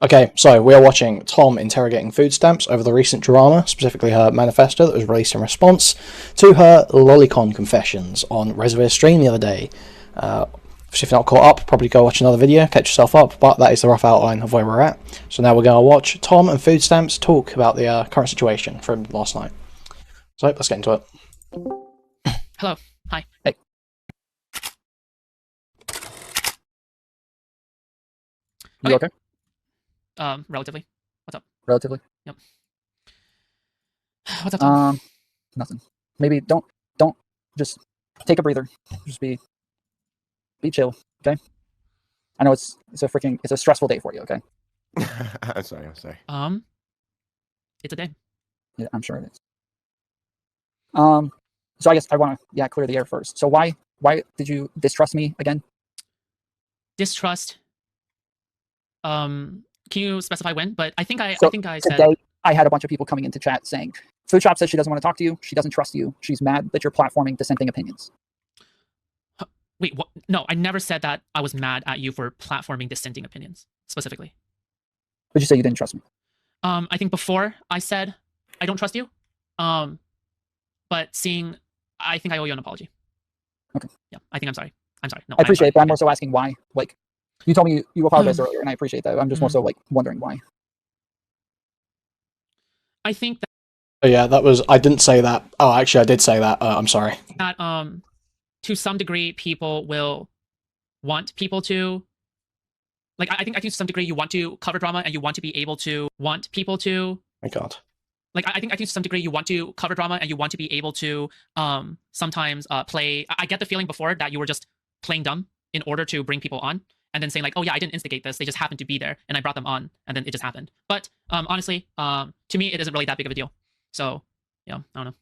Okay, so we are watching Tom interrogating food stamps over the recent drama, specifically her manifesto that was released in response to her lollycon confessions on Reservoir stream the other day. If you're not caught up, probably go watch another video, catch yourself up, but that is the rough outline of where we're at. So now we're going to watch Tom and food stamps talk about the current situation from last night. So let's get into it. Hello. Hi. Hey. You okay? Relatively. What's up? Relatively? Yep. What's up, Tom? Nothing. Maybe don't just take a breather. Just be chill, okay? I know it's a stressful day for you, okay? I'm sorry. It's a day. Yeah, I'm sure it is. So I guess I want to clear the air first. So why did you distrust me again? Distrust. Can you specify when? But I think I today, said I had a bunch of people coming into chat saying Foodshops says she doesn't want to talk to you. She doesn't trust you. She's mad that you're platforming dissenting opinions. Wait, what? No, I never said that I was mad at you for platforming dissenting opinions, specifically. But you say you didn't trust me. I think before I said I don't trust you. But I think I owe you an apology. Okay. Yeah, I think I'm sorry. No, I appreciate it, but I'm also asking why. Like, you told me you apologized earlier, and I appreciate that. I'm just more so like wondering why. I think that. Oh, yeah, that was. I didn't say that. Oh, actually, I did say that. I'm sorry. That to some degree, people will want people to. Like, I think to some degree you want to cover drama and you want to be able to want people to. My God. Like, I think to some degree you want to cover drama and you want to be able to sometimes play. I get the feeling before that you were just playing dumb in order to bring people on and then saying like, oh yeah, I didn't instigate this. They just happened to be there and I brought them on and then it just happened. But honestly, to me, it isn't really that big of a deal. So yeah, I don't know.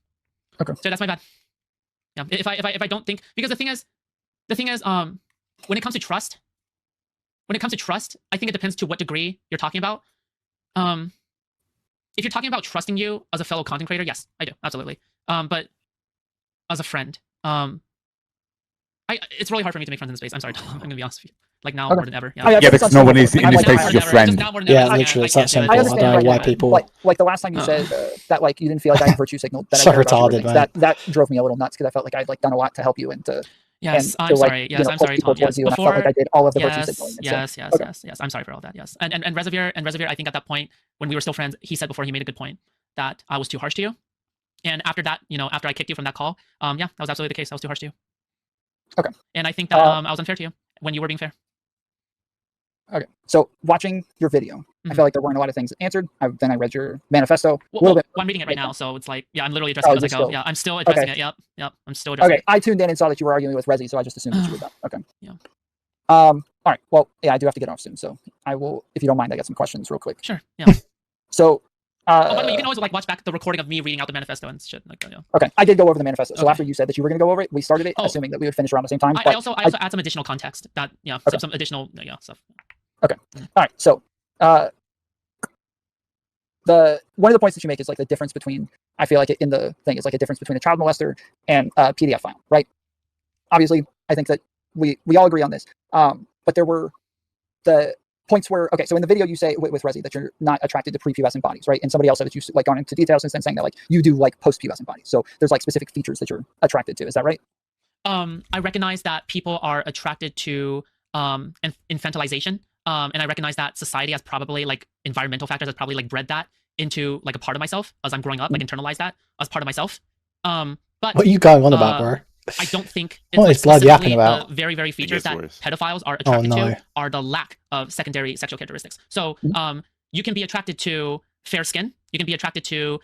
Okay. So that's my bad. Yeah. If I don't think, because the thing is, when it comes to trust, I think it depends to what degree you're talking about. If you're talking about trusting you as a fellow content creator, yes, I do, absolutely. But as a friend, it's really hard for me to make friends in this space. I'm sorry, Tom. I'm gonna be honest with you. Like now more than ever. Yeah, because no one is in this space is your friend. Yeah, literally, it's that simple. I don't know why people. Like the last time you said that like you didn't feel like I virtue signaled that. So retarded, man. That drove me a little nuts because I felt like I'd like done a lot to help you and to. Yes, I'm sorry. Yes, I'm sorry, Tom. Yes, before, and I felt like I did all of the virtue signaling. Yes. I'm sorry for all that. Yes, and Reservoir, I think at that point when we were still friends, he said before he made a good point that I was too harsh to you. And after that, after I kicked you from that call, yeah, that was absolutely the case. I was too harsh to you. Okay. And I think that I was unfair to you when you were being fair. Okay. So watching your video, I feel like there weren't a lot of things answered. Then I read your manifesto a little bit. Well, I'm reading it right now, so it's like, yeah, I'm literally addressing it as I go. Yeah, I'm still addressing it. Yep. I'm still addressing it. I tuned in and saw that you were arguing with Resi, so I just assumed that you were done. Okay. Yeah. All right. Well, yeah, I do have to get off soon, so I will, if you don't mind, I got some questions real quick. Sure. Yeah. So. By the way, you can always like watch back the recording of me reading out the manifesto and shit like that. Yeah. Okay, I did go over the manifesto. So after you said that you were going to go over it, we started it, assuming that we would finish around the same time. I also add some additional context that some additional stuff. Okay. All right. So one of the points that you make is like the difference between, I feel like in the thing is like a difference between a child molester and a PDF file, right? Obviously, I think that we all agree on this. But there were the points where, okay, so in the video you say with Resi that you're not attracted to prepubescent bodies, right? And somebody else said that you like gone into details since then saying that like you do like post-pubescent bodies. So there's like specific features that you're attracted to. Is that right? I recognize that people are attracted to infantilization. And I recognize that society has probably like environmental factors has probably like bred that into like a part of myself as I'm growing up, like internalized that as part of myself. But what are you going on about, bro? I don't think it's what is blood yapping about? The very, very features that pedophiles are attracted to are the lack of secondary sexual characteristics. So you can be attracted to fair skin, you can be attracted to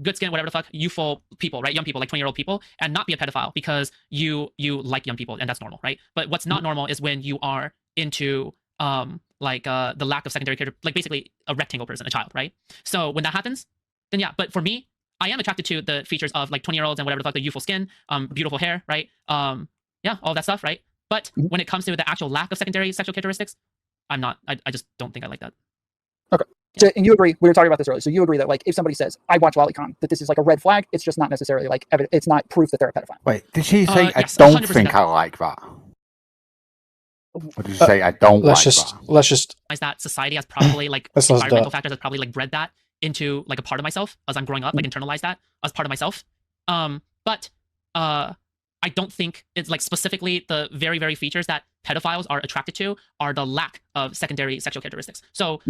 good skin, whatever the fuck, youthful people, right? Young people, like 20-year-old people, and not be a pedophile because you like young people, and that's normal, right? But what's not normal is when you are into the lack of secondary character, like basically a rectangle person, a child, right? So when that happens, then yeah. But for me, I am attracted to the features of like 20-year-olds and whatever the fuck, the youthful skin, beautiful hair, right? Yeah, all that stuff, right? But when it comes to the actual lack of secondary sexual characteristics, I'm not. I just don't think I like that. Okay. Yeah. So, and you agree? We were talking about this earlier. So you agree that like if somebody says I watch lollycon, that this is like a red flag. It's just not necessarily like it's not proof that they're a pedophile. Wait, did she say Yes, I don't 100% think I like that? What did you say? I don't let's like just that. let's just that society has probably like let's not do environmental it. factors has probably like bred that into like a part of myself as I'm growing up, like internalized that as part of myself. But I don't think it's like specifically the very, very features that pedophiles are attracted to are the lack of secondary sexual characteristics. So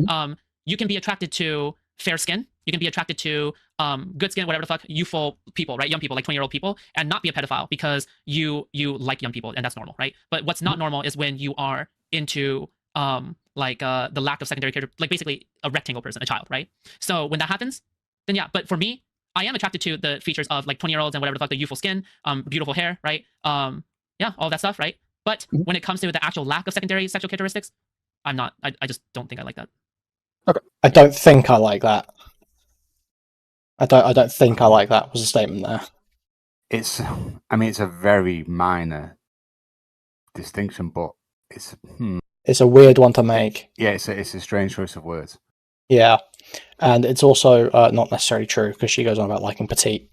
you can be attracted to fair skin, you can be attracted to good skin, whatever the fuck, youthful people, right? Young people, like 20-year-old people, and not be a pedophile because you like young people, and that's normal, right? But what's not normal is when you are into the lack of secondary character, like basically a rectangle person, a child, right? So when that happens, then yeah. But for me, I am attracted to the features of like 20-year-olds and whatever the fuck, the youthful skin, beautiful hair, right? Yeah, all that stuff, right? But when it comes to the actual lack of secondary sexual characteristics, I'm not. I just don't think I like that. Okay. I don't think I like that. I don't think I like that was a statement there. It's a very minor distinction, but it's a weird one to make. Yeah, it's a strange choice of words. Yeah, and it's also not necessarily true because she goes on about liking petite.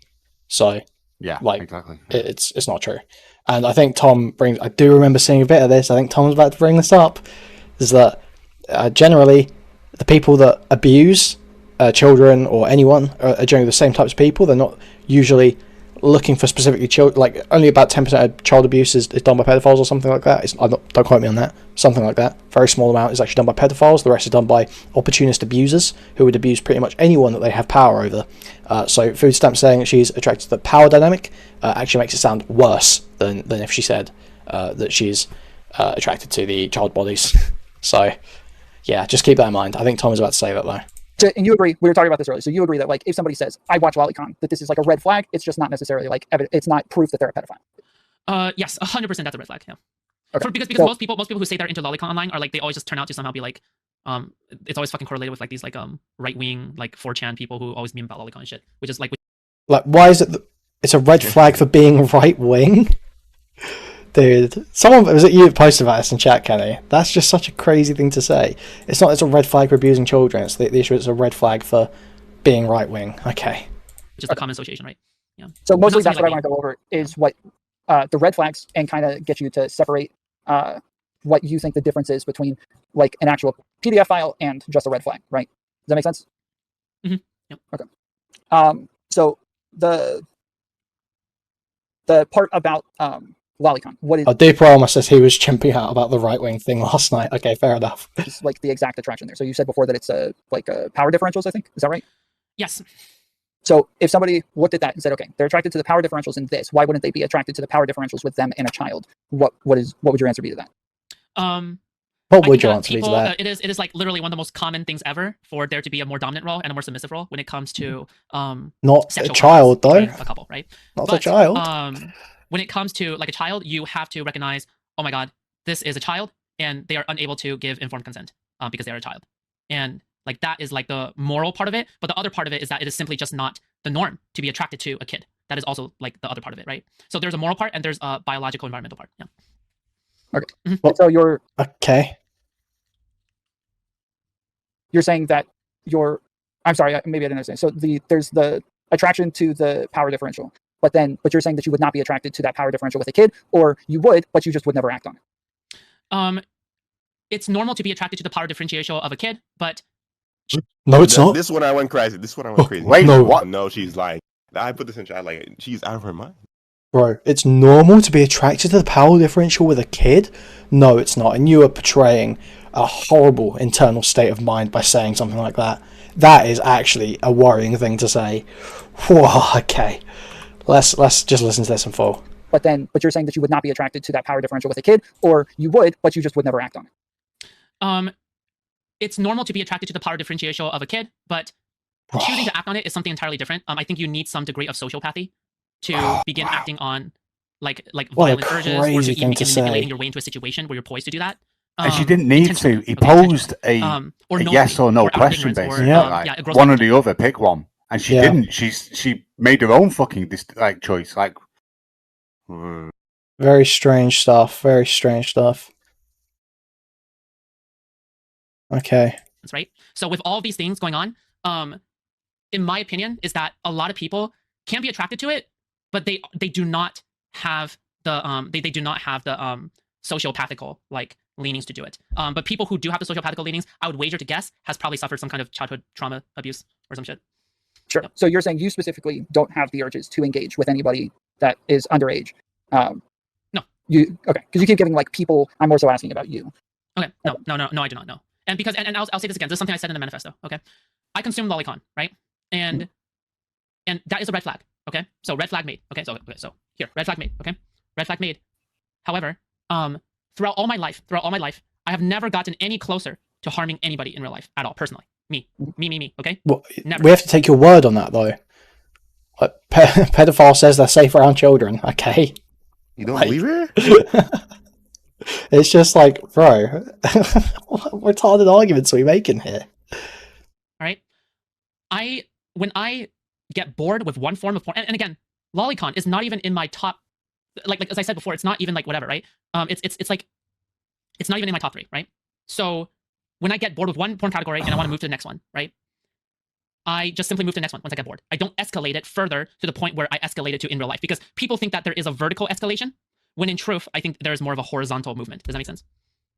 So yeah, like exactly. It's not true. And I think Tom brings. I do remember seeing a bit of this. I think Tom's about to bring this up. Is that generally the people that abuse children or anyone are generally the same types of people. They're not usually looking for specifically children. Like only about 10% of child abuse is done by pedophiles or something like that. Don't quote me on that. Something like that. Very small amount is actually done by pedophiles. The rest is done by opportunist abusers who would abuse pretty much anyone that they have power over. So Food Stamp saying she's attracted to the power dynamic actually makes it sound worse than if she said that she's attracted to the child bodies. So yeah, just keep that in mind. I think Tom is about to say that though. And you agree, we were talking about this earlier, so you agree that like if somebody says, I watch lollycon, that this is like a red flag, it's just not necessarily like it's not proof that they're a pedophile. Yes, 100% that's a red flag, yeah. Okay. Because so, most people who say they're into lollycon online are like, they always just turn out to somehow be like, it's always fucking correlated with like these like right-wing like 4chan people who always meme about lollycon and shit, which is like why is it it's a red flag for being right-wing? Dude, was it you that posted about this in chat, Kenny? That's just such a crazy thing to say. It's not. It's a red flag for abusing children. It's the issue. It's a red flag for being right wing. Okay. Which is the common association, right? Yeah. So mostly that's what I want to go over is what the red flags and kind of get you to separate what you think the difference is between like an actual PDF file and just a red flag, right? Does that make sense? Mm-hmm. Yep. Okay. So the part about lollycon. What is? Deep Rama says he was chimping out about the right wing thing last night. Okay, fair enough. It's like the exact attraction there. So you said before that it's like power differentials. I think is that right? Yes. So if somebody looked at that and said, okay, they're attracted to the power differentials in this, why wouldn't they be attracted to the power differentials with them and a child? What would your answer be to that? What would your answer be to that? It is like literally one of the most common things ever for there to be a more dominant role and a more submissive role when it comes to not a child though. A couple, right? Not a child. When it comes to like a child, you have to recognize, oh my god, this is a child, and they are unable to give informed consent because they are a child, and like that is like the moral part of it. But the other part of it is that it is simply just not the norm to be attracted to a kid. That is also like the other part of it, right? So there's a moral part and there's a biological environmental part. Yeah. Okay. Mm-hmm. Well, so you're saying that I'm sorry, maybe I didn't understand. So there's the attraction to the power differential. But you're saying that you would not be attracted to that power differential with a kid, or you would, but you just would never act on it. It's normal to be attracted to the power differential of a kid, but no, it's not. This is when I went crazy. Wait, no, what? No, she's lying. I put this in chat like she's out of her mind. Bro, it's normal to be attracted to the power differential with a kid? No, it's not. And you are portraying a horrible internal state of mind by saying something like that. That is actually a worrying thing to say. Whoa, okay. Let's just listen to this in full. But you're saying that you would not be attracted to that power differential with a kid, or you would, but you just would never act on it. It's normal to be attracted to the power differential of a kid, but choosing to act on it is something entirely different. I think you need some degree of sociopathy to begin acting on like violent urges, or to even begin manipulating your way into a situation where you're poised to do that. And she didn't need to. He posed a yes or no question, basically. One or the other, pick one. And she didn't. She made her own fucking choice. Very strange stuff. Very strange stuff. Okay. That's right. So with all these things going on, in my opinion, is that a lot of people can be attracted to it, but they do not have the sociopathical like leanings to do it. But people who do have the sociopathical leanings, I would wager to guess, has probably suffered some kind of childhood trauma, abuse, or some shit. Sure. Yep. So you're saying you specifically don't have the urges to engage with anybody that is underage? No. You okay? Because you keep giving like people. I'm more so asking about you. Okay. No, I do not know. And because and I'll say this again. This is something I said in the manifesto. Okay. I consume lollycon, right? And that is a red flag. Okay. So red flag made. Okay. So here, red flag made. Okay. Red flag made. However, throughout all my life, I have never gotten any closer to harming anybody in real life at all, personally. Me. Okay. Well, never. We have to take your word on that, though. Like, pedophile says they're safe around children. Okay. You don't believe her? It's just like, bro, what retarded arguments are we making here? All right. When I get bored with one form of porn, and again, lollycon is not even in my top. Like as I said before, it's not even like whatever, right? It's like it's not even in my top 3, right? So when I get bored with one porn category and I want to move to the next one, right? I just simply move to the next one once I get bored. I don't escalate it further to the point where I escalate it to in real life, because people think that there is a vertical escalation, when in truth, I think there is more of a horizontal movement. Does that make sense?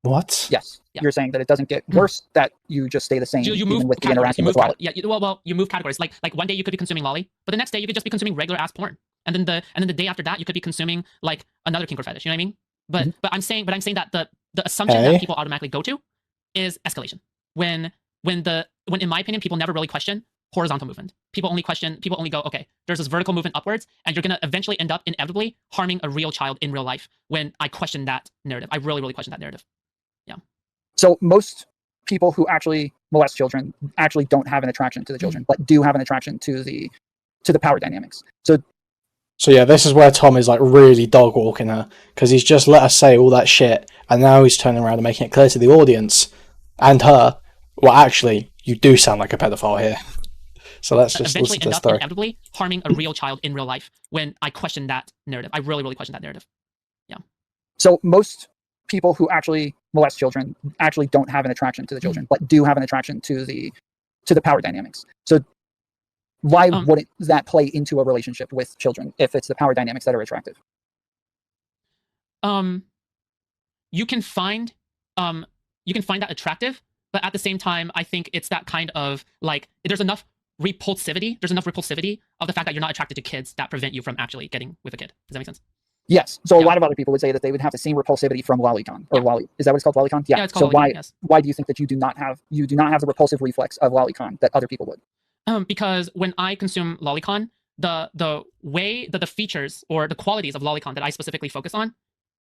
What? Yes. Yeah. You're saying that it doesn't get worse, that you just stay the same you move with the interaction with lolly. Yeah, well, you move categories. Like one day you could be consuming lolly, but the next day you could just be consuming regular ass porn. And then the day after that you could be consuming like another kink or fetish. You know what I mean? But I'm saying that the assumption that people automatically go to is escalation. When in my opinion, people never really question horizontal movement. People only go, okay, there's this vertical movement upwards, and you're gonna eventually end up inevitably harming a real child in real life. When I question that narrative, I really, really question that narrative. Yeah. So most people who actually molest children actually don't have an attraction to the children, but do have an attraction to the power dynamics. So yeah, this is where Tom is like really dog walking her, because he's just let us say all that shit, and now he's turning around and making it clear to the audience and her, well, actually, you do sound like a pedophile here. So let's just eventually listen to end this up story. Inevitably harming a real child in real life. When I question that narrative, I really, really question that narrative. Yeah. So most people who actually molest children actually don't have an attraction to the children, but do have an attraction to the power dynamics. So why wouldn't that play into a relationship with children if it's the power dynamics that are attractive? You can find that attractive, but at the same time, I think it's that kind of like there's enough repulsivity of the fact that you're not attracted to kids that prevent you from actually getting with a kid. Does that make sense? Yes. So a lot of other people would say that they would have the same repulsivity from lollycon or lolly. Is that what it's called, lollycon? Yeah. It's called so lollycon, yes. Why do you think that you do not have the repulsive reflex of lollycon that other people would? Because when I consume lollycon, the way that the features or the qualities of lollycon that I specifically focus on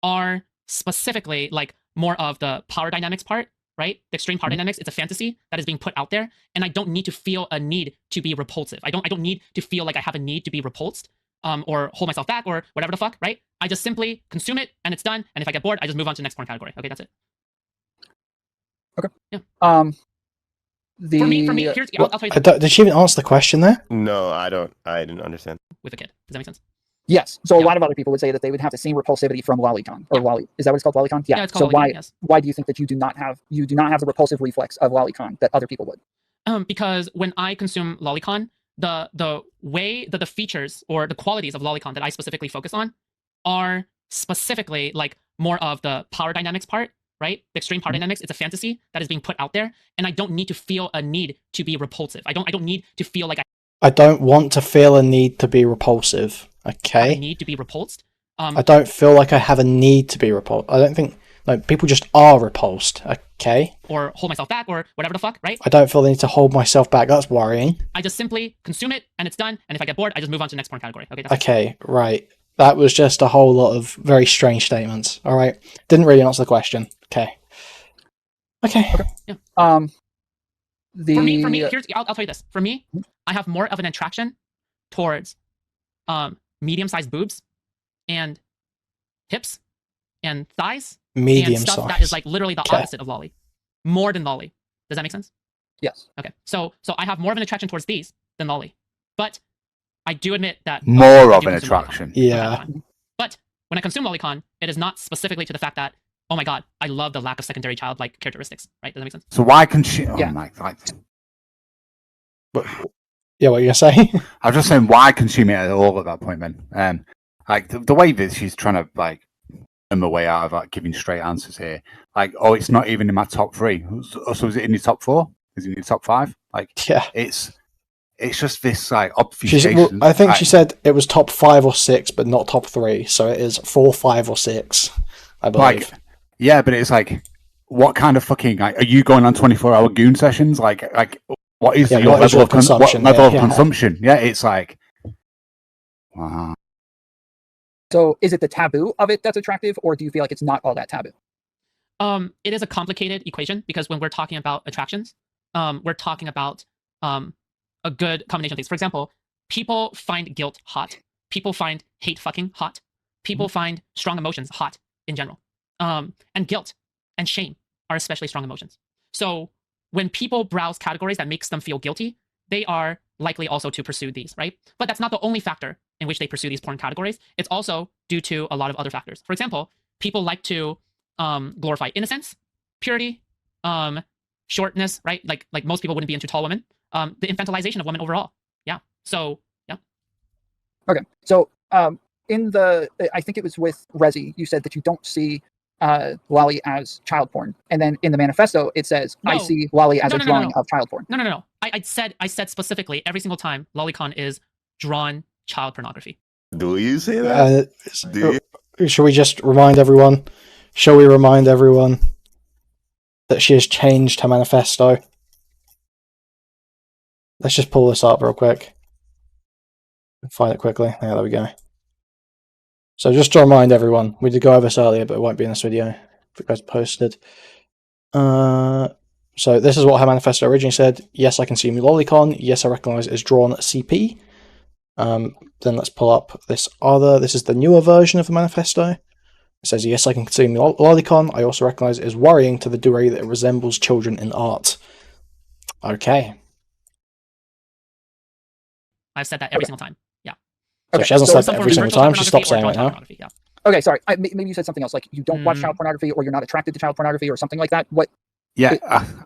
are specifically like more of the power dynamics part, right? The extreme power dynamics. It's a fantasy that is being put out there, and I don't need to feel a need to be repulsive. I don't need to feel like I have a need to be repulsed, or hold myself back or whatever the fuck, right? I just simply consume it and it's done. And if I get bored, I just move on to the next porn category. Okay, that's it. Okay. Yeah. For me, here's, I'll tell you this. Did she even answer the question there? No, I didn't understand. With a kid. Does that make sense? Yes. So a lot of other people would say that they would have the same repulsivity from lollycon or lolly. Is that what it's called, lollycon? Yeah. It's called lollycon, yes. Why do you think that you do not have the repulsive reflex of lollycon that other people would? Because when I consume lollycon, the way that the features or the qualities of lollycon that I specifically focus on are specifically like more of the power dynamics part, right? The extreme power dynamics. It's a fantasy that is being put out there, and I don't need to feel a need to be repulsive. I don't need to feel like I don't want to feel a need to be repulsive. Okay. I need to be repulsed. I don't feel like I have a need to be repulsed. I don't think people just are repulsed. Okay. Or hold myself back or whatever the fuck, right? I don't feel the need to hold myself back. That's worrying. I just simply consume it and it's done. And if I get bored, I just move on to the next porn category. Okay. Okay. Right. That was just a whole lot of very strange statements. All right. Didn't really answer the question. Okay. Yeah. For me, here's, I'll tell you this. For me, I have more of an attraction towards medium-sized boobs and hips and thighs and stuff that is like literally the opposite of lolly, more than lolly. Does that make sense? Yes. Okay. So I have more of an attraction towards these than lolly, but I do admit that more of an attraction. Yeah. But when I consume lollycon, it is not specifically to the fact that, oh my god, I love the lack of secondary childlike characteristics. Right? Does that make sense? So why can she? Oh my god. Yeah, what are you gonna say? I was just saying, why consume it at all at that point, then? Like the way that she's trying to like my way out of like giving straight answers here. Like, oh, it's not even in my top 3. So is it in your top 4? Is it in your top 5? Like, yeah, it's just this like obfuscation. I think she said it was top 5 or 6, but not top 3. So it is 4, 5, or 6, I believe. Like, yeah, but it's like, what kind of fucking like, are you going on 24-hour goon sessions? Like what is your level of consumption? Consumption? Yeah, it's like, wow. So is it the taboo of it that's attractive, or do you feel like it's not all that taboo? It is a complicated equation because when we're talking about attractions, we're talking about a good combination of things. For example, people find guilt hot. People find hate fucking hot. People find strong emotions hot in general. And guilt and shame are especially strong emotions. So when people browse categories that makes them feel guilty, they are likely also to pursue these, right? But that's not the only factor in which they pursue these porn categories. It's also due to a lot of other factors. For example, people like to glorify innocence, purity, shortness, right? Like most people wouldn't be into tall women. The infantilization of women overall. Yeah. So, yeah. Okay. So, in the, I think it was with Resi, you said that you don't see lolly as child porn, and then in the manifesto it says, I see lolly as a drawing of child porn. No. I said specifically every single time lollycon is drawn child pornography. Do you say that? Should we just remind everyone? Shall we remind everyone that she has changed her manifesto? Let's just pull this up real quick. Find it quickly. Yeah, there we go. So just to remind everyone, we did go over this earlier, but it won't be in this video if it gets posted. So this is what her manifesto originally said. Yes, I consume lollycon. Yes, I recognise it as drawn CP. Then let's pull up this other. This is the newer version of the manifesto. It says, yes, I can consume lollycon. I also recognise it as worrying to the degree that it resembles children in art. Okay. I've said that every single time. Yeah. So she hasn't said that every single time. She stopped saying it now. Yeah. Okay, sorry. Maybe you said something else, like you don't watch child pornography, or you're not attracted to child pornography, or something like that. What? Yeah,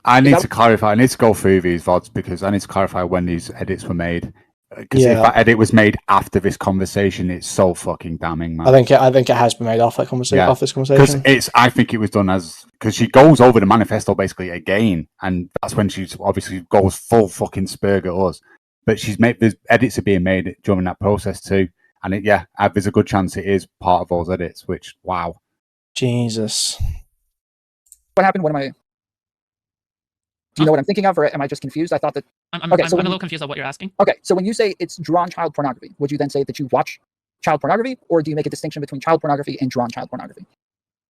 I need to clarify. I need to go through these VODs because I need to clarify when these edits were made. Because if that edit was made after this conversation, it's so fucking damning, man. I think it has been made off that conversation. Yeah. Off this conversation. Because I think it was done because she goes over the manifesto basically again, and that's when she obviously goes full fucking spurg at us. But there's edits are being made during that process too, and there's a good chance it is part of those edits. Which, wow, Jesus, what happened? What am I? Do you know what I'm thinking of, or am I just confused? I thought that. I'm a little confused on what you're asking. Okay, so when you say it's drawn child pornography, would you then say that you watch child pornography, or do you make a distinction between child pornography and drawn child pornography?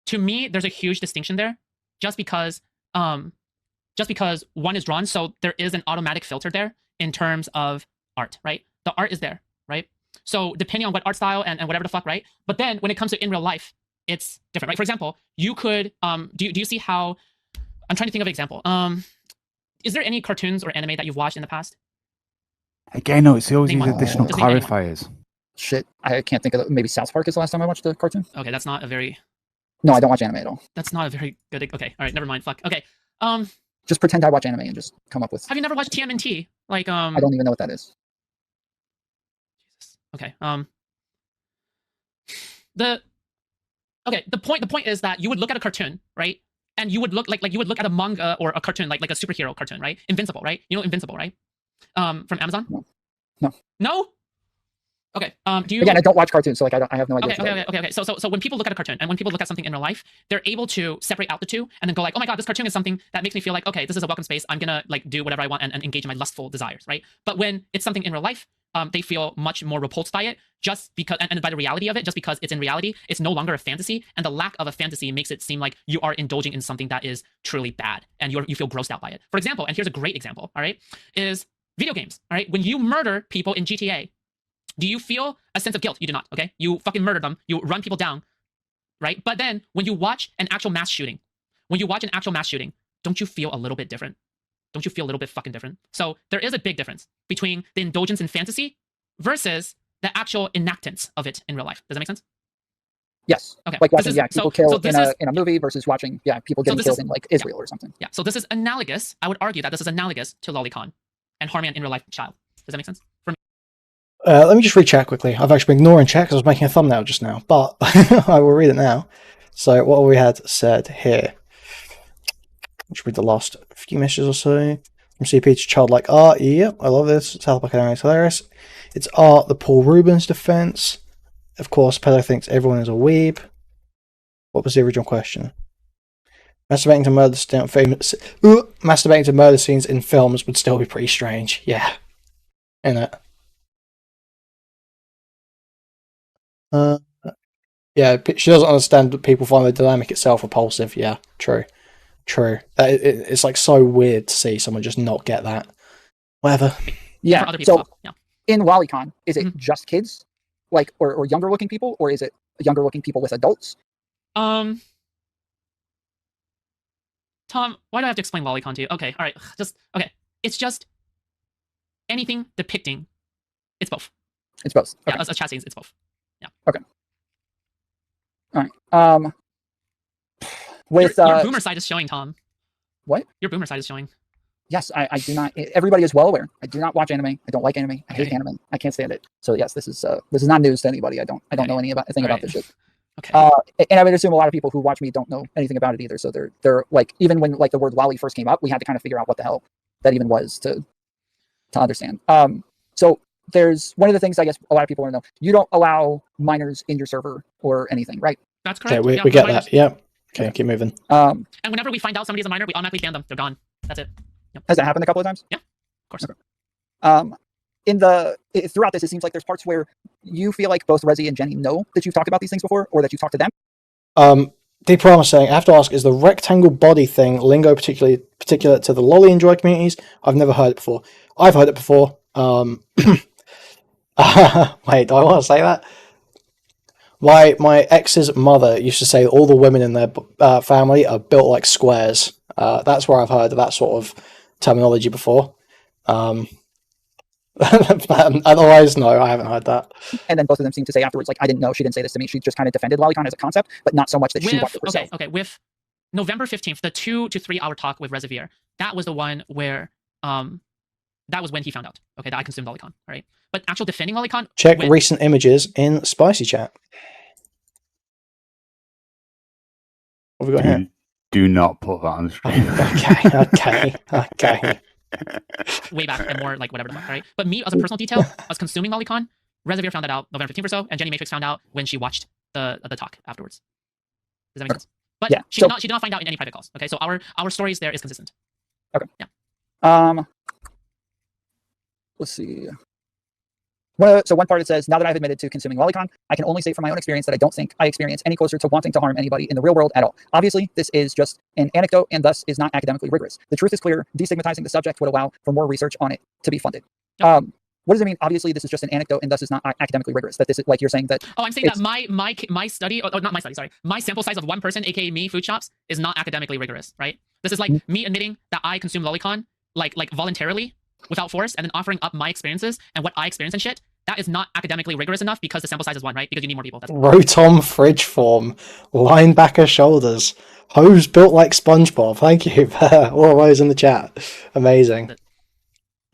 To me, there's a huge distinction there, just because one is drawn, so there is an automatic filter there in terms of art, right? The art is there, right? So depending on what art style and whatever the fuck, right? But then when it comes to in real life, it's different, right? For example, you could do you see how? I'm trying to think of an example. Is there any cartoons or anime that you've watched in the past? Again, no, it's always these additional clarifiers. Shit, I can't think of maybe South Park is the last time I watched a cartoon. Okay, that's not a very... No, I don't watch anime at all. That's not a very good... Okay, all right, never mind, fuck. Okay, just pretend I watch anime and just come up with... Have you never watched TMNT? Like, I don't even know what that is. Jesus. Okay, the point is that you would look at a cartoon, right? And you would look like you would look at a manga or a cartoon, like a superhero cartoon, right? Invincible, right? You know Invincible, right? From Amazon? No? Okay. Do you... Again, I don't watch cartoons, so like I have no idea. Okay. So when people look at a cartoon and when people look at something in real life, they're able to separate out the two and then go like, oh my god, this cartoon is something that makes me feel like, okay, this is a welcome space. I'm gonna like do whatever I want and engage in my lustful desires, right? But when it's something in real life, they feel much more repulsed by it just because, and by the reality of it, just because it's in reality, it's no longer a fantasy, and the lack of a fantasy makes it seem like you are indulging in something that is truly bad, and you feel grossed out by it. For example, and here's a great example, all right, is video games, all right? When you murder people in GTA, do you feel a sense of guilt? You do not, okay? You fucking murder them, you run people down, right? But then, when you watch an actual mass shooting, don't you feel a little bit different? Don't you feel a little bit fucking different? So there is a big difference between the indulgence in fantasy versus the actual enactance of it in real life. Does that make sense? Yes. Okay. Like watching people killed in a movie versus watching people getting killed in like Israel or something. Yeah. So this is analogous. I would argue that this is analogous to lollycon and harming an in real life child. Does that make sense? For me. Let me just read chat quickly. I've actually been ignoring chat because I was making a thumbnail just now, but I will read it now. So what we had said here, which would be the last few messages or so. From CP to childlike art. Yep, I love this. South Park anime is hilarious. It's art. The Paul Rubens defense. Of course, Pedo thinks everyone is a weeb. What was the original question? Masturbating to murder scenes in films would still be pretty strange. Yeah, innit? Yeah, she doesn't understand that people find the dynamic itself repulsive. Yeah, true. It's like so weird to see someone just not get that. Whatever. Yeah. For other people, so in lollycon, is it just kids, like, or younger looking people, or is it younger looking people with adults? Tom, why do I have to explain lollycon to you? Okay, all right, okay. It's just anything depicting. It's both. It's both. Okay. Yeah, as chat scenes, it's both. Yeah. Okay. All right. With your boomer side is showing, Tom. What? Your boomer side is showing. Yes, I do not. Everybody is well aware. I do not watch anime. I don't like anime. I hate anime. I can't stand it. So yes, this is not news to anybody. I don't know anything about this shit. Okay. And I would assume a lot of people who watch me don't know anything about it either. So they're like, even when like the word lolly first came up, we had to kind of figure out what the hell that even was to understand. So there's one of the things I guess a lot of people want to know. You don't allow minors in your server or anything, right? That's correct. Okay, we get that. Yeah. Okay, keep moving. And whenever we find out somebody's a minor, we automatically ban them. They're gone. That's it. Yep. Has that happened a couple of times? Yeah, of course. Okay. Throughout this, it seems like there's parts where you feel like both Rezi and Jenny know that you've talked about these things before, or that you've talked to them. Deep Rama saying, I have to ask, is the rectangle body thing lingo particular to the lolly enjoy communities? I've never heard it before. I've heard it before. Wait, do I want to say that? My ex's mother used to say all the women in their family are built like squares. That's where I've heard of that sort of terminology before. Otherwise, no, I haven't heard that. And then both of them seem to say afterwards, like, I didn't know, she didn't say this to me. She just kind of defended lollycon as a concept, but not so much that she watched it herself. Okay. With November 15th, the 2 to 3 hour talk with Reservoir, that was the one where that was when he found out, okay, that I consumed lollycon, all right? But actual defending lollycon... Check recent images in Spicy Chat. What have we got here? Do not put that on the screen. Okay. Way back and more like whatever the fuck, right? But me, as a personal detail, I was consuming lollycon. Reservoir found that out November 15th or so, and Jenny Matrix found out when she watched the talk afterwards. Does that make sense? But yeah, she did not find out in any private calls. Okay, so our stories there is consistent. Okay. Yeah. Let's see. So one part it says, now that I've admitted to consuming lollycon, I can only say from my own experience that I don't think I experience any closer to wanting to harm anybody in the real world at all. Obviously, this is just an anecdote and thus is not academically rigorous. The truth is clear. Destigmatizing the subject would allow for more research on it to be funded. What does it mean? Obviously, this is just an anecdote and thus is not academically rigorous. That this is like you're saying that. Oh, I'm saying that my study, or not my study, sorry, my sample size of one person, aka me, Foodshops, is not academically rigorous, right? This is like me admitting that I consume lollycon like voluntarily without force, and then offering up my experiences and what I experience and shit. That is not academically rigorous enough because the sample size is one, right? Because you need more people. That's Rotom fridge form, linebacker shoulders, hose built like SpongeBob. Thank you for all of those in the chat. Amazing.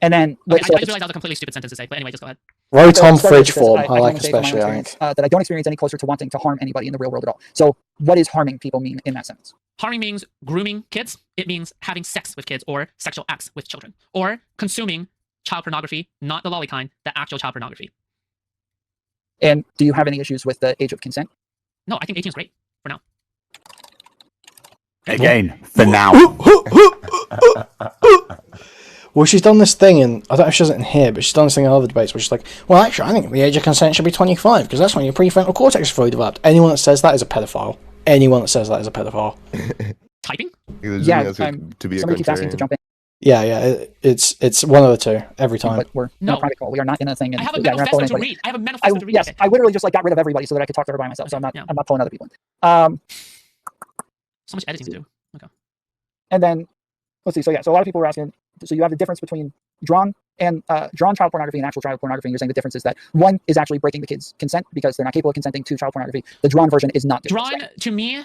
And then I just realized that was a completely stupid sentence to say, but anyway, just go ahead. Rotom fridge form, I like especially. I think that I don't experience any closer to wanting to harm anybody in the real world at all. So, what is harming people mean in that sentence? Harming means grooming kids. It means having sex with kids or sexual acts with children, or consuming child pornography, not the lolly kind, the actual child pornography. And do you have any issues with the age of consent? No, I think 18 is great for now. Again, for now. Well, she's done this thing, and I don't know if she does it in here, but she's done this thing in other debates where she's like, well, actually, I think the age of consent should be 25, because that's when your prefrontal cortex is fully developed. Anyone that says that is a pedophile. Anyone that says that is a pedophile. Typing? Yeah, to be somebody keeps asking to jump in. Yeah, it's one of the two every time. But we're not private call. We are not in a thing. I have a manifesto to read. I have a manifesto to read. Yes, I literally just like got rid of everybody so that I could talk to her by myself. So I'm not pulling other people in. So much editing to do. Okay. And then let's see. So yeah, so a lot of people were asking. So you have the difference between drawn child pornography and actual child pornography. And you're saying the difference is that one is actually breaking the kid's consent because they're not capable of consenting to child pornography. The drawn version is not. To me,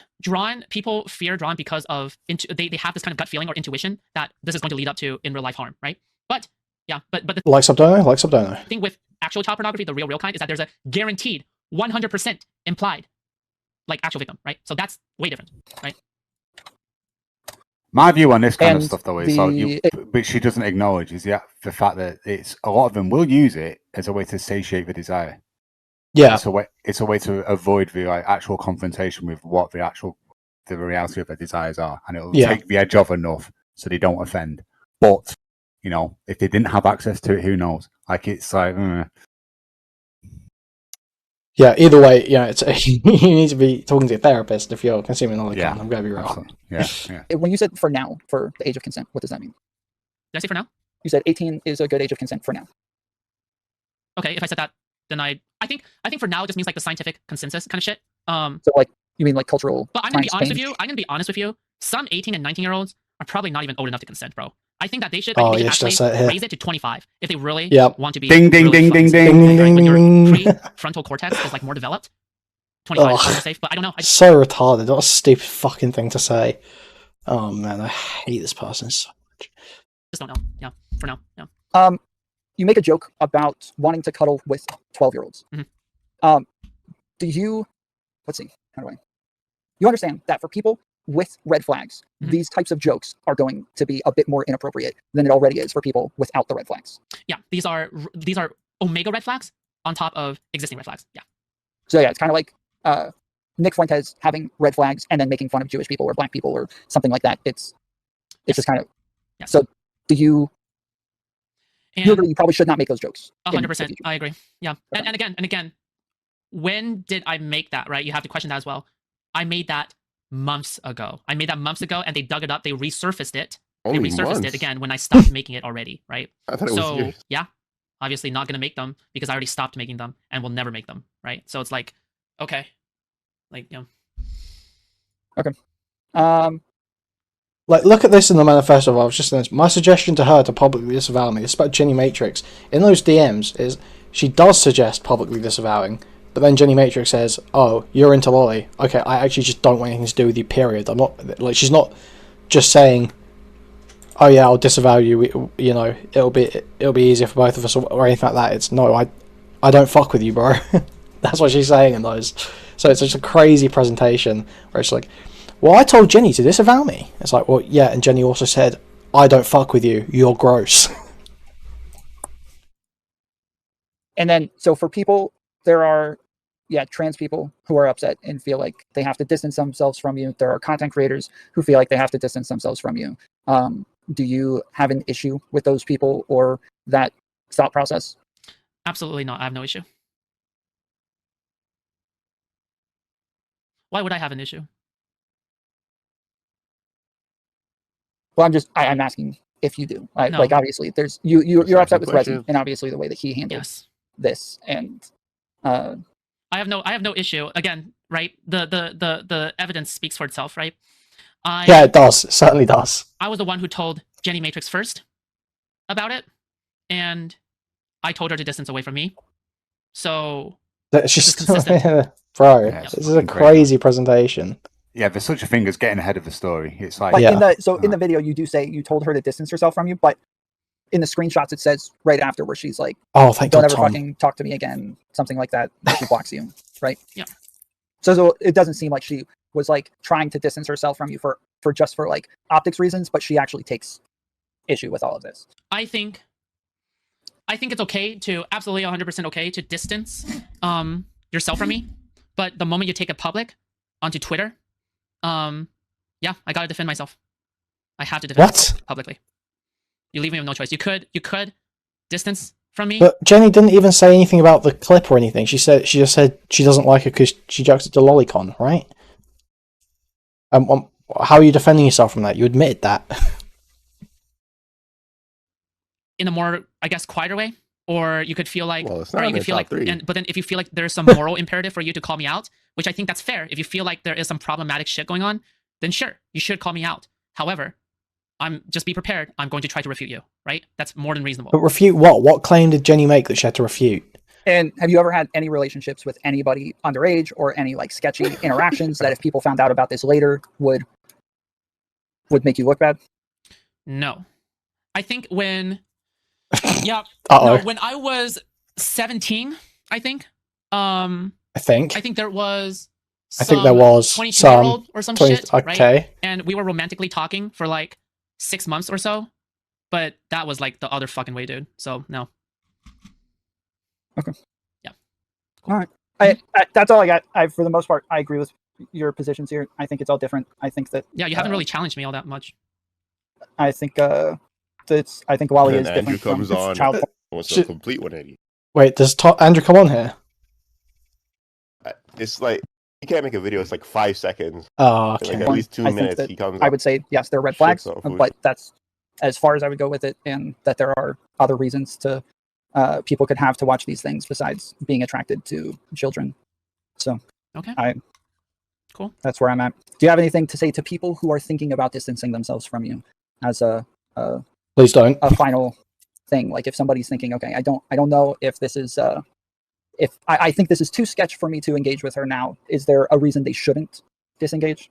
people fear drawn because of they have this kind of gut feeling or intuition that this is going to lead up to in real life harm, right? But the like subdono. thing with actual child pornography, the real kind, is that there's a guaranteed 100% implied like actual victim, right? So that's way different, right? My view on this kind of And stuff, though, is but she doesn't acknowledge is the fact that it's a lot of them will use it as a way to satiate the desire. Yeah, It's a way to avoid the actual confrontation with what the reality of their desires are, and it'll take the edge off enough so they don't offend. But if they didn't have access to it, who knows? Like it's like. Yeah, either way, it's you need to be talking to a therapist if you're consuming lollycon. Yeah, I'm going to be real. Yeah. When you said for now, for the age of consent, what does that mean? Did I say for now? You said 18 is a good age of consent for now. Okay, if I said that, then I think for now it just means like the scientific consensus kind of shit. So like you mean like cultural? But I'm gonna be honest with you. Some 18 and 19-year-olds are probably not even old enough to consent, bro. I think that they should. I think they should actually raise it to 25 if they really want to be. Ding ding ding ding ding ding when ding. your prefrontal cortex is like more developed. 25 is more safe, but I don't know. So retarded. What a stupid fucking thing to say. Oh man, I hate this person so much. Just don't know. Yeah, for now. Yeah. You make a joke about wanting to cuddle with 12-year-olds. Mm-hmm. Do you? Let's see. How do I? You understand that for people with red flags, these types of jokes are going to be a bit more inappropriate than it already is for people without the red flags. Yeah, these are omega red flags on top of existing red flags. Yeah. So yeah, it's kind of like Nick Fuentes having red flags and then making fun of Jewish people or black people or something like that. It's just kind of. Yes. So do you? And you agree you probably should not make those jokes. 100%. I agree. Yeah. Okay. And again, when did I make that? Right. You have to question that as well. I made that months ago. And they dug it up. They resurfaced it. They resurfaced it again when I stopped making it already, right? I thought it was years. Yeah, obviously not going to make them because I already stopped making them and will never make them, right? So it's like, okay. Like, Okay. Like, look at this in the manifesto. I was just saying, my suggestion to her to publicly disavow me. This is about Jenny Matrix. In those DMs, is she does suggest publicly disavowing, but then Jenny Matrix says, "Oh, you're into lolly. Okay, I actually just don't want anything to do with you. Period." I'm not like she's not just saying, "Oh yeah, I'll disavow you. It'll be easier for both of us," or anything like that. It's no, I don't fuck with you, bro. That's what she's saying in those. So it's just a crazy presentation where it's like, well, I told Jenny to disavow me. It's like, well, yeah, and Jenny also said, I don't fuck with you. You're gross. And then, so for people, there are, trans people who are upset and feel like they have to distance themselves from you. There are content creators who feel like they have to distance themselves from you. Do you have an issue with those people or that thought process? Absolutely not. I have no issue. Why would I have an issue? Well, I'm asking if you do. No. Like, obviously, there's you're upset with Resi, and obviously the way that he handled this, and I have no issue. Again, right? The evidence speaks for itself, right? Yeah, it does. It certainly does. I was the one who told Jenny Matrix first about it, and I told her to distance away from me. So that's just consistent. Bro, this is a crazy presentation. Yeah, there's such a thing as getting ahead of the story. It's like, in the video, you do say you told her to distance herself from you, but in the screenshots, it says right after where she's like, "Oh, thank don't God, ever Tom. fucking talk to me again," something like that. She blocks you, right? Yeah. So it doesn't seem like she was like trying to distance herself from you for like optics reasons, but she actually takes issue with all of this. I think it's okay to absolutely 100% okay to distance yourself from me, but the moment you take it public onto Twitter, I gotta defend myself. I have to defend myself publicly. You leave me with no choice. You could distance from me. But Jenny didn't even say anything about the clip or anything. She just said she doesn't like it because she jokes at the lollycon, right? How are you defending yourself from that? You admitted that. In a more, I guess, quieter way, or you could feel like, it's not, or you could feel like, but then if you feel like there's some moral imperative for you to call me out, which I think that's fair. If you feel like there is some problematic shit going on, then sure, you should call me out. However, just be prepared. I'm going to try to refute you, right? That's more than reasonable. But refute what? What claim did Jenny make that she had to refute? And have you ever had any relationships with anybody underage or any like sketchy interactions that if people found out about this later would make you look bad? No. I think when when I was 17, I think there was I think there was 22-year-old or some shit, okay. Right? And we were romantically talking for like 6 months or so, but that was like the other fucking way, dude. So no. Okay. Yeah. Cool. All right. That's all I got. For the most part, I agree with your positions here. I think it's all different. I think that you haven't really challenged me all that much. I think I think Wally is Andrew different comes from on. child porn. What's a complete 180? Wait, does Andrew come on here? It's like you can't make a video. It's like 5 seconds. Oh, okay. Like at least 2 minutes. He comes. I would say yes, there are red flags, but that's as far as I would go with it, and that there are other reasons to people could have to watch these things besides being attracted to children. So okay, cool. That's where I'm at. Do you have anything to say to people who are thinking about distancing themselves from you as a please don't a final thing? Like if somebody's thinking, okay, I don't know if this is if I think this is too sketch for me to engage with her now. Is there a reason they shouldn't disengage?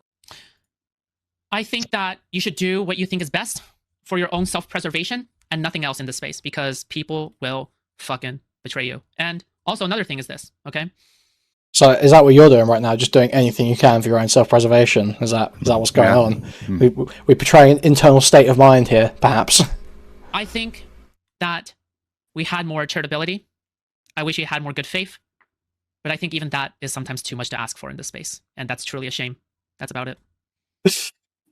I think that you should do what you think is best for your own self-preservation and nothing else in this space, because people will fucking betray you. And also another thing is this, okay? So is that what you're doing right now? Just doing anything you can for your own self-preservation? Is that what's going on? We portray an internal state of mind here, perhaps. I think that we had more charitability. I wish we had more good faith. But I think even that is sometimes too much to ask for in this space. And that's truly a shame. That's about it.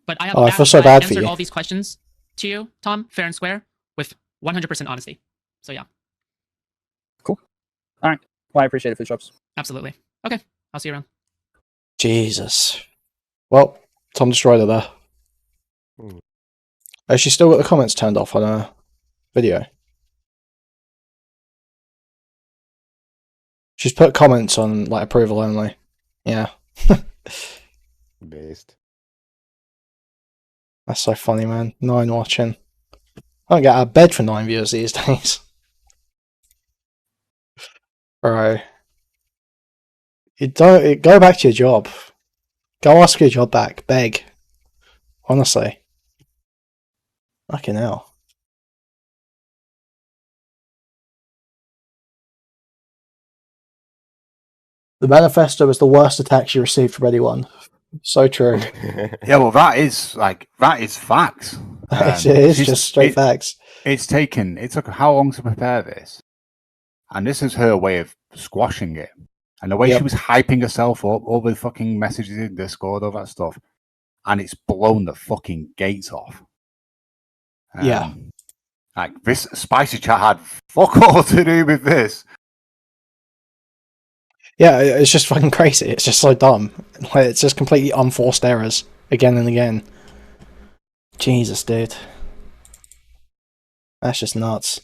But I have I feel so bad for answered you. all these questions to you, Tom, fair and square, with 100% honesty. So yeah. Cool. All right. Well, I appreciate it, Foodshops. Absolutely. Okay. I'll see you around. Jesus. Well, Tom destroyed her there. Has she still got the comments turned off on her video? She's put comments on like approval only. Yeah. Based. That's so funny, man. 9 watching. I don't get out of bed for 9 viewers these days. Bro. Go back to your job. Go ask your job back. Beg. Honestly. Fucking hell. The Manifesto is the worst attack she received from anyone. So true. Yeah, well, that is facts. It is just straight facts. It took how long to prepare this? And this is her way of squashing it. And the way she was hyping herself up, all the fucking messages in Discord, all that stuff. And it's blown the fucking gates off. Like, this spicy chat had fuck all to do with this. Yeah, it's just fucking crazy. It's just so dumb. Like, it's just completely unforced errors again and again. Jesus, dude. That's just nuts.